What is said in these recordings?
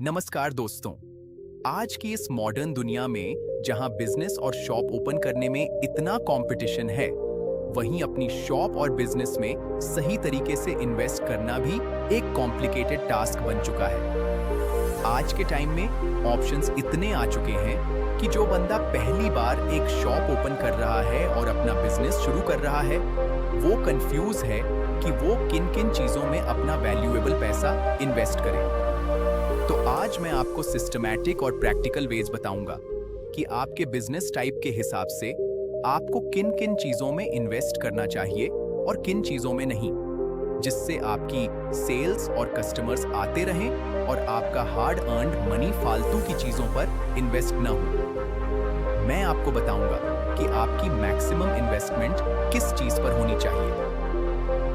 नमस्कार दोस्तों। आज की इस मॉडर्न दुनिया में जहां बिजनेस और शॉप ओपन करने में इतना कंपटीशन है, वहीं अपनी शॉप और बिजनेस में सही तरीके से इन्वेस्ट करना भी एक कॉम्प्लिकेटेड टास्क बन चुका है। आज के टाइम में ऑप्शंस इतने आ चुके हैं कि जो बंदा पहली बार एक शॉप ओपन कर रहा है और अपना बिजनेस शुरू कर रहा है, वो कंफ्यूज है कि वो किन-किन चीजों में अपना वैल्यूएबल पैसा इन्वेस्ट करे। तो आज मैं आपको सिस्टमैटिक और प्रैक्टिकल वेज बताऊंगा कि आपके बिजनेस टाइप के हिसाब से आपको किन किन चीजों में इन्वेस्ट करना चाहिए और किन चीजों में नहीं, जिससे आपकी सेल्स और कस्टमर्स आते रहें और आपका हार्ड अर्न्ड मनी फालतू की चीजों पर इन्वेस्ट न हो। मैं आपको बताऊंगा कि आपकी मैक्सिमम इन्वेस्टमेंट किस चीज पर होनी चाहिए,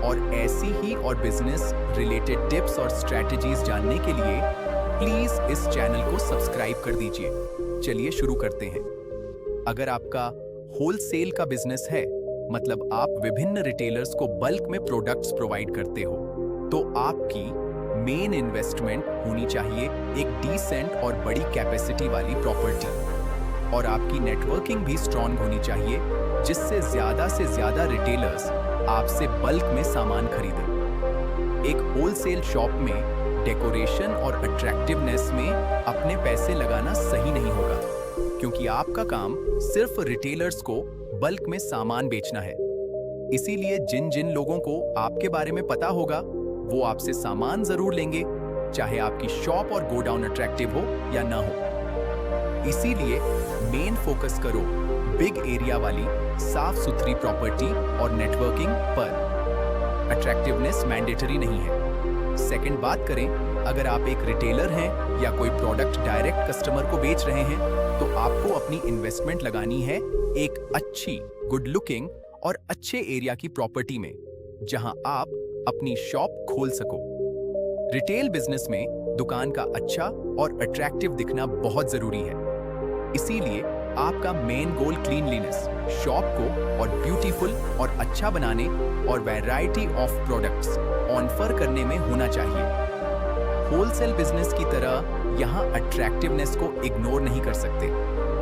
और ऐसी ही और बिजनेस रिलेटेड टिप्स और स्ट्रैटेजीज जानने के लिए प्लीज इस चैनल को सब्सक्राइब कर दीजिए। चलिए शुरू करते हैं। अगर आपका होलसेल का बिजनेस है, मतलब आप विभिन्न रिटेलर्स को बल्क में प्रोडक्ट्स प्रोवाइड करते हो, तो आपकी मेन इन्वेस्टमेंट होनी चाहिए एक डिसेंट और बड़ी कैपेसिटी वाली प्रॉपर्टी, और आपकी नेटवर्किंग भी स्ट्रॉन्ग होनी चाहिए, जिससे ज्यादा से ज्यादा रिटेलर्स आपसे बल्क में सामान खरीदें। एक होलसेल शॉप में डेकोरेशन और अट्रैक्टिवनेस में अपने पैसे लगाना सही नहीं होगा, क्योंकि आपका काम सिर्फ रिटेलर्स को बल्क में सामान बेचना है। इसीलिए जिन जिन लोगों को आपके बारे में पता होगा, वो आपसे सामान जरूर लेंगे, चाहे आपकी शॉप और गोडाउन अट्रैक्टिव हो या ना हो। इसीलिए मेन फोकस करो बिग एरिया वाली साफ सुथरी प्रॉपर्टी और नेटवर्किंग पर। अट्रैक्टिवनेस मैंडेटरी नहीं है। सेकंड बात करें, अगर आप एक रिटेलर हैं या कोई प्रोडक्ट डायरेक्ट कस्टमर को बेच रहे हैं, तो आपको अपनी इन्वेस्टमेंट लगानी है एक अच्छी, गुड लुकिंग और अच्छे एरिया की प्रॉपर्टी में, जहां आप अपनी शॉप खोल सको। रिटेल बिजनेस में दुकान का अच्छा और अट्रैक्टिव दिखना बहुत जरूरी है। इसीलिए आपका मेन गोल क्लीनलीनेस, शॉप को और ब्यूटीफुल और अच्छा बनाने और वैरायटी ऑफ प्रोडक्ट्स ऑफर करने में होना चाहिए। होलसेल बिजनेस की तरह यहाँ अट्रैक्टिवनेस को इग्नोर नहीं कर सकते,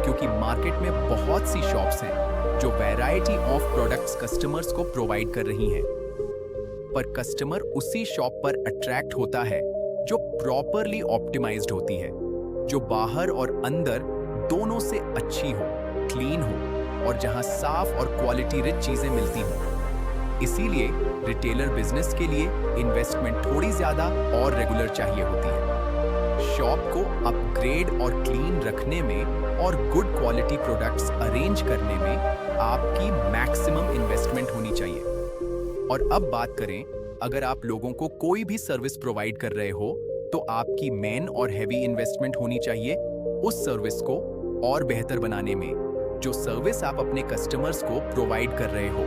क्योंकि मार्केट में बहुत सी शॉप्स हैं जो वैरायटी ऑफ प्रोडक्ट्स कस्टमर्स को प्रोवाइड कर रही हैं, पर कस्टमर उसी शॉप पर अट्रैक्ट होता है जो प्रॉपरली ऑप्टिमाइज्ड होती है, जो बाहर और अंदर दोनों से अच्छी हो, क्लीन हो, और जहां साफ और क्वालिटी रिच चीजें मिलती हों। इसीलिए रिटेलर बिजनेस के लिए इन्वेस्टमेंट थोड़ी ज्यादा और रेगुलर चाहिए होती है। शॉप को अपग्रेड और क्लीन रखने में और गुड क्वालिटी प्रोडक्ट्स अरेंज करने में आपकी मैक्सिमम इन्वेस्टमेंट होनी चाहिए। और अब बात करें, अगर आप लोगों को कोई भी सर्विस प्रोवाइड कर रहे हो, तो आपकी मेन और हैवी इन्वेस्टमेंट होनी चाहिए उस सर्विस को और बेहतर बनाने में, जो सर्विस आप अपने कस्टमर्स को प्रोवाइड कर रहे हो।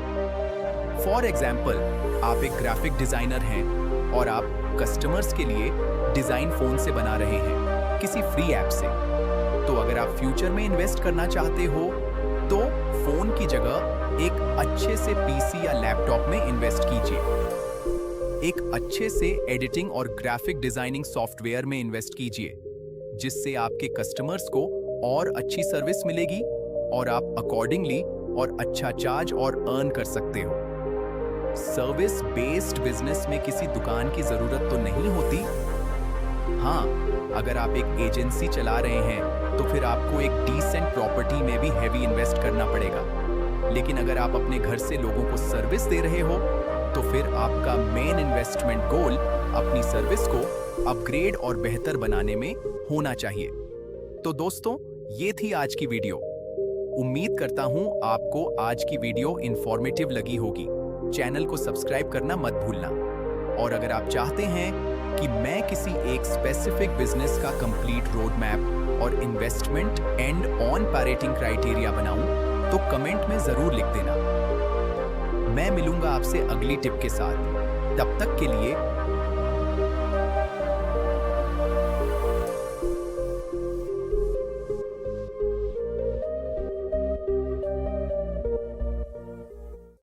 फॉर एग्जाम्पल, आप एक ग्राफिक डिजाइनर हैं और आप कस्टमर्स के लिए डिजाइन फोन से बना रहे हैं, किसी फ्री ऐप से। तो अगर आप फ्यूचर में इन्वेस्ट करना चाहते हो, तो फोन की जगह एक अच्छे से पीसी या लैपटॉप में इन्वेस्ट कीजिए। एक अच्छे से एडिटिंग और ग्राफिक डिजाइनिंग सॉफ्टवेयर में इन्वेस्ट कीजिए, जिससे आपके कस्टमर्स को और अच्छी सर्विस मिलेगी और आप अकॉर्डिंगली और अच्छा चार्ज और अर्न कर सकते हो। सर्विस बेस्ड बिजनेस में किसी दुकान की जरूरत तो नहीं होती। हाँ, अगर आप एक एजेंसी चला रहे हैं, तो फिर आपको एक डिसेंट प्रॉपर्टी में भी हैवी इन्वेस्ट करना पड़ेगा। लेकिन अगर आप अपने घर से लोगों को सर्विस दे रहे हो, तो फिर आपका मेन इन्वेस्टमेंट गोल अपनी सर्विस को अपग्रेड और बेहतर बनाने में होना चाहिए। तो दोस्तों, ये थी आज की वीडियो। उम्मीद करता हूं आपको आज की वीडियो इंफॉर्मेटिव लगी होगी। चैनल को सब्सक्राइब करना मत भूलना। और अगर आप चाहते हैं कि मैं किसी एक स्पेसिफिक बिजनेस का कंप्लीट रोड मैप और investment and on parroting criteria बनाऊं, तो कमेंट में जरूर लिख देना। मैं मिलूंगा आपसे अगली टिप के साथ। तब तक के लिए